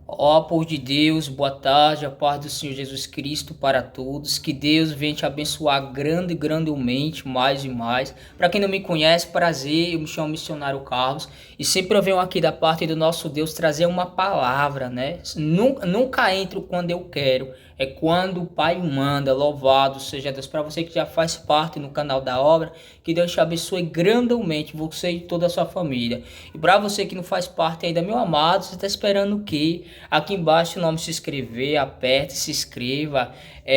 Ó povo de Deus, boa tarde, a paz do Senhor Jesus Cristo para todos. Que Deus venha te abençoar grandemente, mais e mais. Para quem não me conhece, prazer, eu me chamo Missionário Carlos e sempre eu venho aqui da parte do nosso Deus trazer uma palavra, né? Nunca entro quando eu quero, é quando o Pai manda. Louvado seja Deus. Para você que já faz parte no canal da obra, que Deus te abençoe grandemente, você e toda a sua família. E para você que não faz parte ainda, meu amado, você está esperando o quê? Aqui embaixo o nome se inscrever, aperte, se inscreva,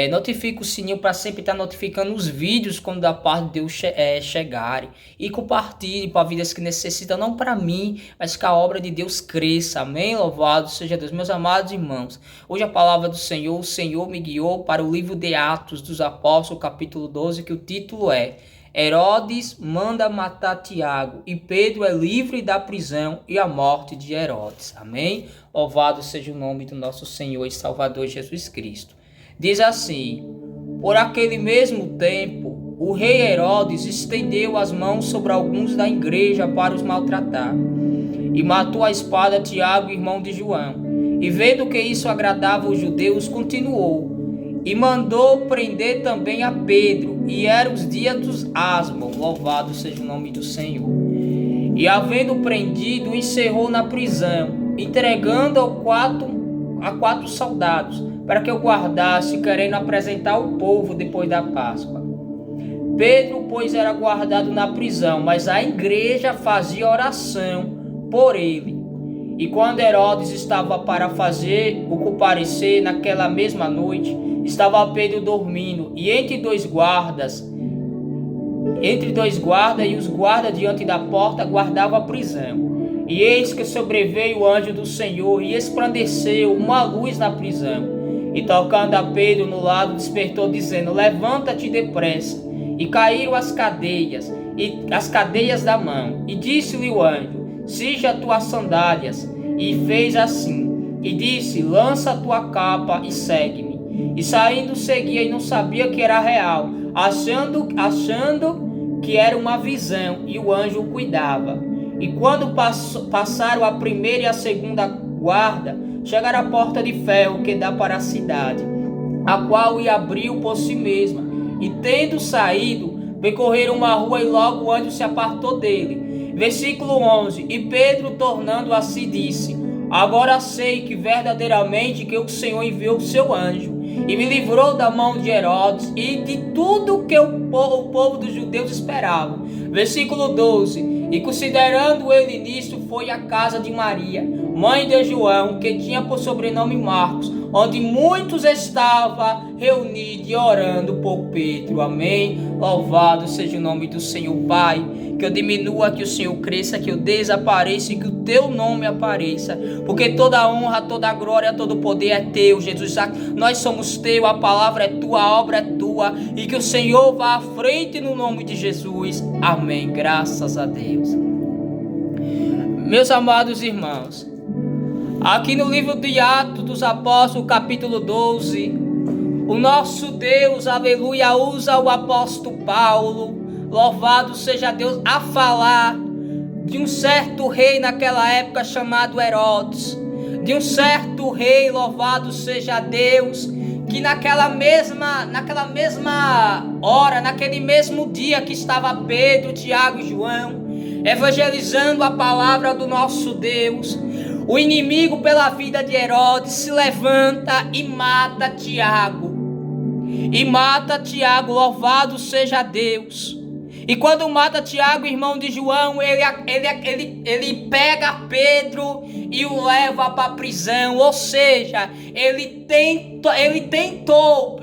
notifique o sininho para sempre estar notificando os vídeos quando da parte de Deus chegarem. E compartilhe para vidas que necessitam, não para mim, mas que a obra de Deus cresça. Amém? Louvado seja Deus. Meus amados irmãos, hoje a palavra do Senhor, o Senhor me guiou para o livro de Atos dos Apóstolos, capítulo 12, que o título é Herodes manda matar Tiago e Pedro é livre da prisão e a morte de Herodes. Amém? Louvado seja o nome do nosso Senhor e Salvador Jesus Cristo. Diz assim: por aquele mesmo tempo, o rei Herodes estendeu as mãos sobre alguns da igreja para os maltratar e matou a espada Tiago, irmão de João. E vendo que isso agradava os judeus, continuou e mandou prender também a Pedro, e eram os dias dos asmos, louvado seja o nome do Senhor. E havendo prendido, encerrou na prisão, entregando a quatro soldados, para que o guardasse, querendo apresentar ao povo depois da Páscoa. Pedro, pois, era guardado na prisão, mas a igreja fazia oração por ele. E quando Herodes estava para fazer o comparecer naquela mesma noite, estava Pedro dormindo, e entre dois guardas e os guardas diante da porta guardavam a prisão. E eis que sobreveio o anjo do Senhor e resplandeceu uma luz na prisão. E tocando a Pedro no lado, despertou, dizendo: levanta-te depressa. E caíram as cadeias da mão. E disse-lhe o anjo: cinja as tuas sandálias. E fez assim. E disse: lança a tua capa e segue-me. E saindo seguia e não sabia que era real, achando que era uma visão, e o anjo o cuidava. E quando passaram a primeira e a segunda guarda, chegaram à porta de ferro que dá para a cidade, a qual ia abriu por si mesma. E tendo saído, percorreram uma rua, e logo o anjo se apartou dele. Versículo 11. E Pedro, tornando a si, disse: agora sei que verdadeiramente que o Senhor enviou o seu anjo e me livrou da mão de Herodes e de tudo que o povo dos judeus esperava. Versículo 12. E considerando ele nisto, foi à casa de Maria, mãe de João, que tinha por sobrenome Marcos, onde muitos estavam reunidos e orando por Pedro. Amém? Louvado seja o nome do Senhor. Pai, que eu diminua, que o Senhor cresça, que eu desapareça e que o teu nome apareça, porque toda a honra, toda a glória, todo o poder é teu, Jesus. Nós somos teu, a palavra é tua, a obra é tua, e que o Senhor vá à frente no nome de Jesus. Amém. Graças a Deus. Meus amados irmãos, aqui no livro de Atos dos Apóstolos, capítulo 12, o nosso Deus, aleluia, usa o apóstolo Paulo, louvado seja Deus, a falar de um certo rei naquela época chamado Herodes, de um certo rei, louvado seja Deus, que naquela mesma hora, naquele mesmo dia que estava Pedro, Tiago e João evangelizando a palavra do nosso Deus, o inimigo pela vida de Herodes se levanta e mata Tiago. Louvado seja Deus. E quando mata Tiago, irmão de João, ele pega Pedro e o leva para a prisão. Ou seja,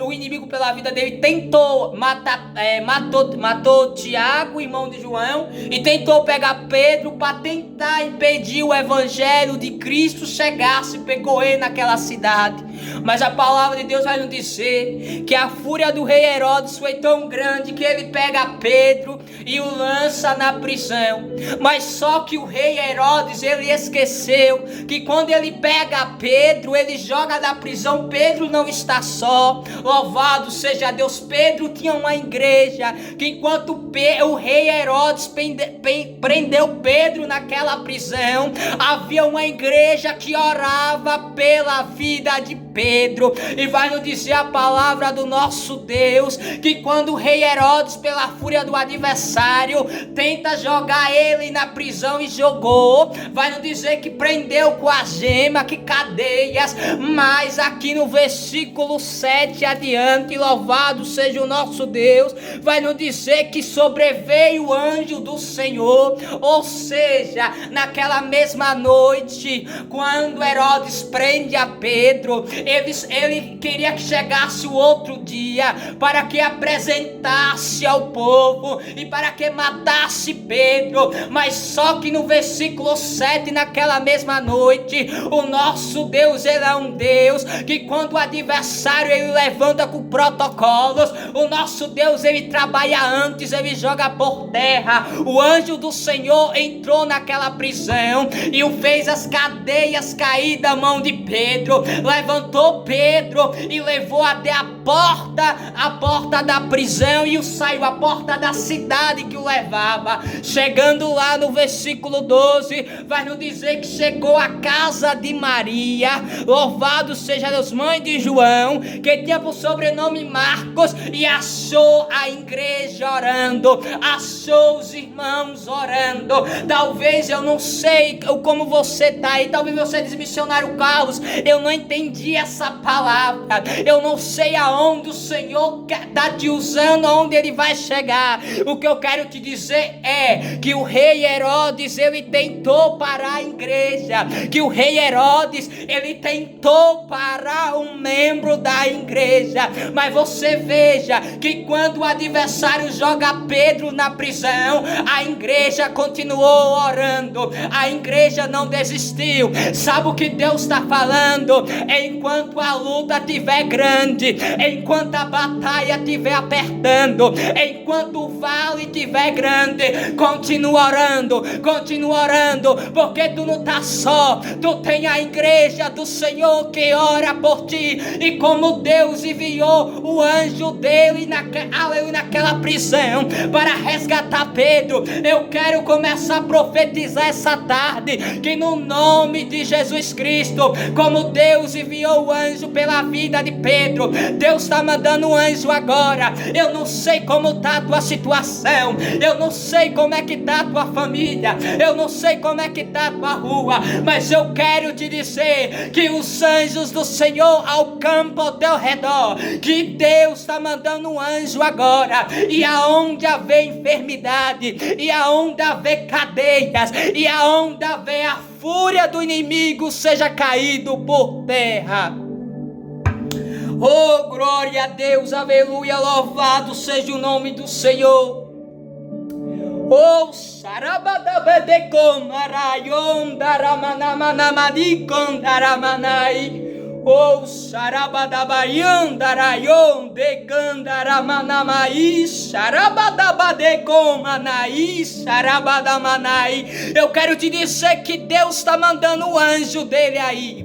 o inimigo pela vida dele tentou matou Tiago, irmão de João, e tentou pegar Pedro para tentar impedir o evangelho de Cristo chegasse, percorrer naquela cidade. Mas a palavra de Deus vai nos dizer que a fúria do rei Herodes foi tão grande que ele pega Pedro e o lança na prisão. Mas só que o rei Herodes, ele esqueceu que quando ele pega Pedro, ele joga na prisão, Pedro Pedro não está só. Louvado seja Deus. Pedro tinha uma igreja que enquanto o rei Herodes prendeu Pedro naquela prisão, havia uma igreja que orava pela vida de Pedro. E vai nos dizer a palavra do nosso Deus que quando o rei Herodes, pela fúria do adversário, tenta jogar ele na prisão e jogou, vai nos dizer que prendeu com a gema, que cadeias. Mas aqui no versículo 7 adiante, louvado seja o nosso Deus, vai nos dizer que sobreveio o anjo do Senhor. Ou seja, naquela mesma noite, quando Herodes prende a Pedro, ele queria que chegasse o outro dia para que apresentasse ao povo e para que matasse Pedro. Mas só que no versículo 7, naquela mesma noite, o nosso Deus, ele é um Deus que quando o adversário ele levanta com protocolos, o nosso Deus ele trabalha antes, ele joga por terra. O anjo do Senhor entrou naquela prisão e o fez as cadeias cair da mão de Pedro, levantou Pedro e levou até a porta da prisão e saiu a porta da cidade que o levava. Chegando lá no versículo 12, vai nos dizer que chegou à casa de Maria, louvado seja Deus, mãe de João, que tinha por sobrenome Marcos, e achou a igreja orando, achou os irmãos orando. Talvez, eu não sei como você está aí, talvez você diz, missionário Carlos, eu não entendi essa palavra, eu não sei aonde o Senhor está te usando, aonde ele vai chegar. O que eu quero te dizer é que o rei Herodes, ele tentou parar a igreja, que o rei Herodes, ele tentou parar um membro da igreja. Mas você veja que quando o adversário joga Pedro na prisão, a igreja continuou orando, a igreja não desistiu. Sabe o que Deus está falando? Enquanto a luta estiver grande, enquanto a batalha estiver apertando, enquanto o vale estiver grande, continua orando, porque tu não está só, tu tem a igreja do Senhor que ora por ti. E como Deus enviou o anjo dele naquela prisão para resgatar Pedro, eu quero começar a profetizar essa tarde, que no nome de Jesus Cristo, como Deus enviou o anjo pela vida de Pedro, Deus está mandando um anjo agora. Eu não sei como está a tua situação, eu não sei como é que está a tua família, eu não sei como é que está a tua rua, mas eu quero te dizer que os anjos do Senhor acampam ao teu redor, que Deus está mandando um anjo agora, e aonde haver enfermidade, e aonde haver cadeias, e aonde haver a fúria do inimigo, seja caído por terra. Oh, glória a Deus, aleluia, louvado seja o nome do Senhor. Oh, sarabadabedecondaraiondaramanamanamadicondaраmanai. Oh, sarabadabayandaraiondegandaраmanamai, sarabadabadecomanai, sarabadamanai. Eu quero te dizer que Deus está mandando o anjo dele aí.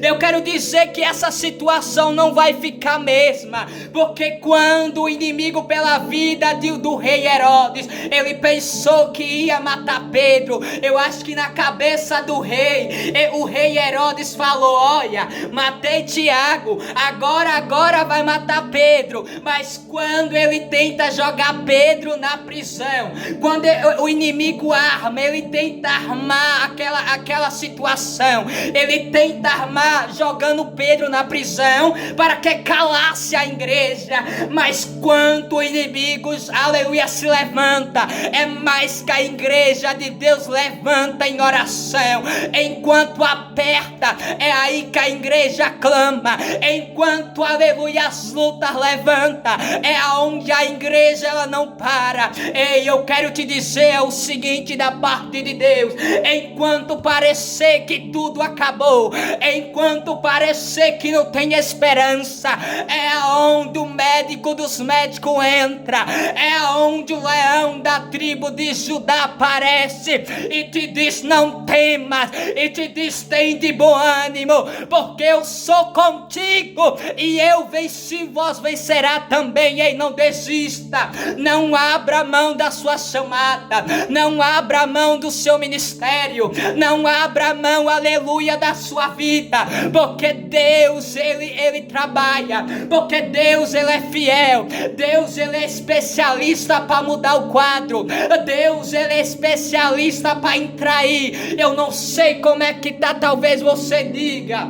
Eu quero dizer que essa situação não vai ficar a mesma, porque quando o inimigo pela vida do rei Herodes, ele pensou que ia matar Pedro, eu acho que na cabeça do rei, o rei Herodes falou, olha, matei Tiago, agora vai matar Pedro. Mas quando ele tenta jogar Pedro na prisão, quando o inimigo arma, ele tenta armar aquela situação, ele tenta armar jogando Pedro na prisão para que calasse a igreja. Mas quando o inimigo, aleluia, se levanta, é mais que a igreja de Deus levanta em oração. Enquanto aperta, é aí que a igreja clama. Enquanto, aleluia, as lutas levanta, é aonde a igreja ela não para. Ei, eu quero te dizer o seguinte da parte de Deus: enquanto parecer que tudo acabou, enquanto parecer que não tem esperança, é onde o médico dos médicos entra, é onde o leão da tribo de Judá aparece e te diz: não temas, e te diz: tem de bom ânimo, porque eu sou contigo e eu venci, vós vencerá também. Ei, não desista, não abra mão da sua chamada, não abra mão do seu ministério, não abra mão, aleluia, da sua vida, porque Deus, ele trabalha, porque Deus, ele é fiel, Deus, ele é especialista para mudar o quadro, Deus, ele é especialista para entrar aí. Eu não sei como é que tá, talvez você diga,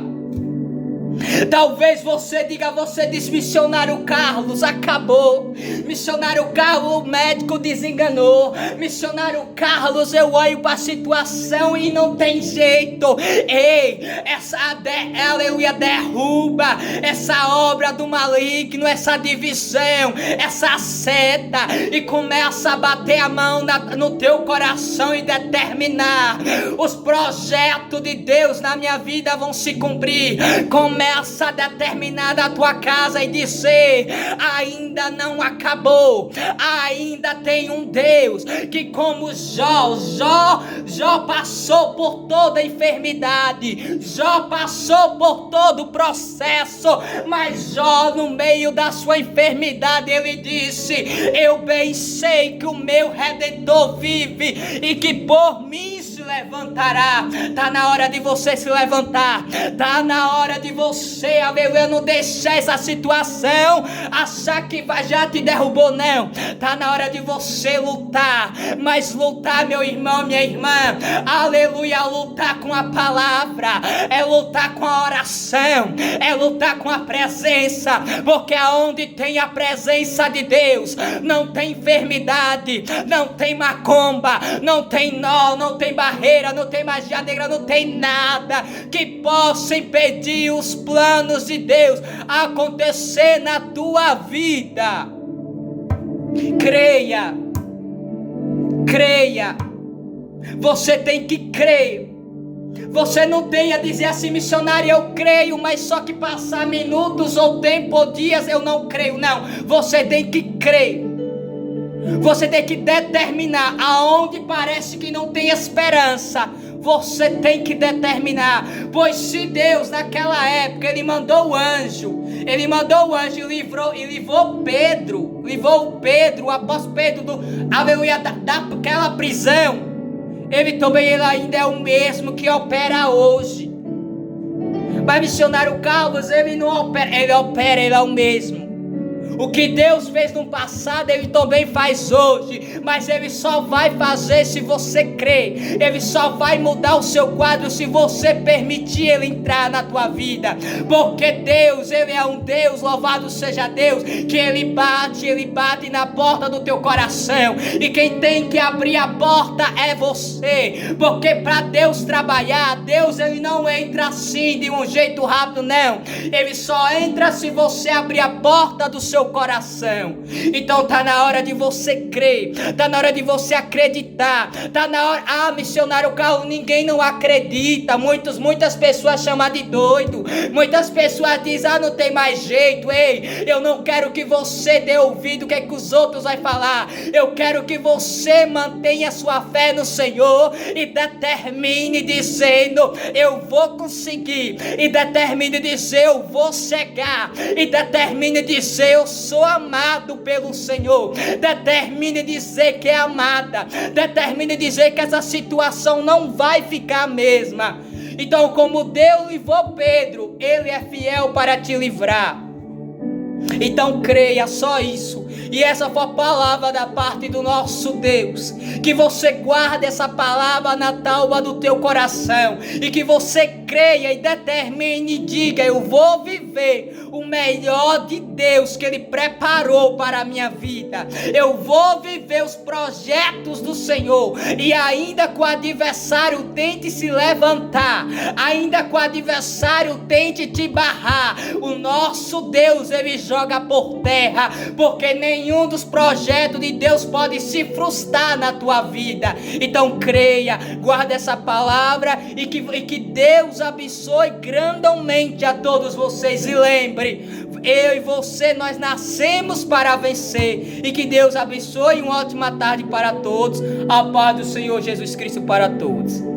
você diz: missionário Carlos, acabou. Missionário Carlos, o médico desenganou. Missionário Carlos, eu olho para a situação e não tem jeito. Ei, aleluia, derruba essa obra do maligno, essa divisão, essa seta, e começa a bater a mão no teu coração e determinar: os projetos de Deus na minha vida vão se cumprir. Começa a determinar da tua casa e dizer: ainda não acabou, ainda tem um Deus que, como Jó passou por toda a enfermidade, Jó passou por todo o processo, mas Jó, no meio da sua enfermidade, ele disse: eu bem sei que o meu Redentor vive e que por mim se levantará. Tá na hora de você se levantar, tá na hora de você, aleluia, não deixar essa situação achar que já te derrubou, não. Tá na hora de você lutar, mas lutar, meu irmão, minha irmã, aleluia, lutar com a palavra, é lutar com a oração, é lutar com a presença, porque aonde tem a presença de Deus, não tem enfermidade, não tem macumba, não tem nó, não tem barreira, não tem magia negra, não tem nada que possa impedir os planos de Deus acontecer na tua vida. Creia, você tem que crer. Você não tem a dizer assim: missionário, eu creio, mas só que passar minutos ou tempo ou dias eu não creio. Não, você tem que crer. Você tem que determinar aonde parece que não tem esperança. Você tem que determinar, pois se Deus naquela época ele mandou o anjo e livrou Pedro, o apóstolo Pedro daquela prisão, ele ainda é o mesmo que opera hoje. Mas missionário Carlos, ele não opera, ele é o mesmo. O que Deus fez no passado, Ele também faz hoje. Mas Ele só vai fazer se você crer. Ele só vai mudar o seu quadro se você permitir Ele entrar na tua vida. Porque Deus, Ele é um Deus, louvado seja Deus, que Ele bate na porta do teu coração. E quem tem que abrir a porta é você. Porque para Deus trabalhar, Deus Ele não entra assim de um jeito rápido, não. Ele só entra se você abrir a porta do seu coração. Então tá na hora de você crer, tá na hora de você acreditar, tá na hora. Missionário Carlos, ninguém não acredita. Muitas pessoas chamam de doido, muitas pessoas dizem: não tem mais jeito. Ei, eu não quero que você dê ouvido o que é que os outros vão falar. Eu quero que você mantenha sua fé no Senhor e determine dizendo: eu vou conseguir, e determine dizer: eu vou chegar, e determine dizer: eu sou amado pelo Senhor. Determine dizer que é amada. Determine dizer que essa situação não vai ficar a mesma. Então, como Deus livrou Pedro, Ele é fiel para te livrar. Então creia, só isso. E essa foi a palavra da parte do nosso Deus. Que você guarde essa palavra na tábua do teu coração. E que você creia e determine e diga: eu vou viver o melhor de Deus que Ele preparou para a minha vida. Eu vou viver os projetos do Senhor. E ainda que o adversário tente se levantar, ainda que o adversário tente te barrar, o nosso Deus, Ele joga por terra. Porque nem nenhum dos projetos de Deus pode se frustrar na tua vida. Então creia, guarda essa palavra e que Deus abençoe grandemente a todos vocês. E lembre, eu e você, nós nascemos para vencer. E que Deus abençoe. Uma ótima tarde para todos. A paz do Senhor Jesus Cristo para todos.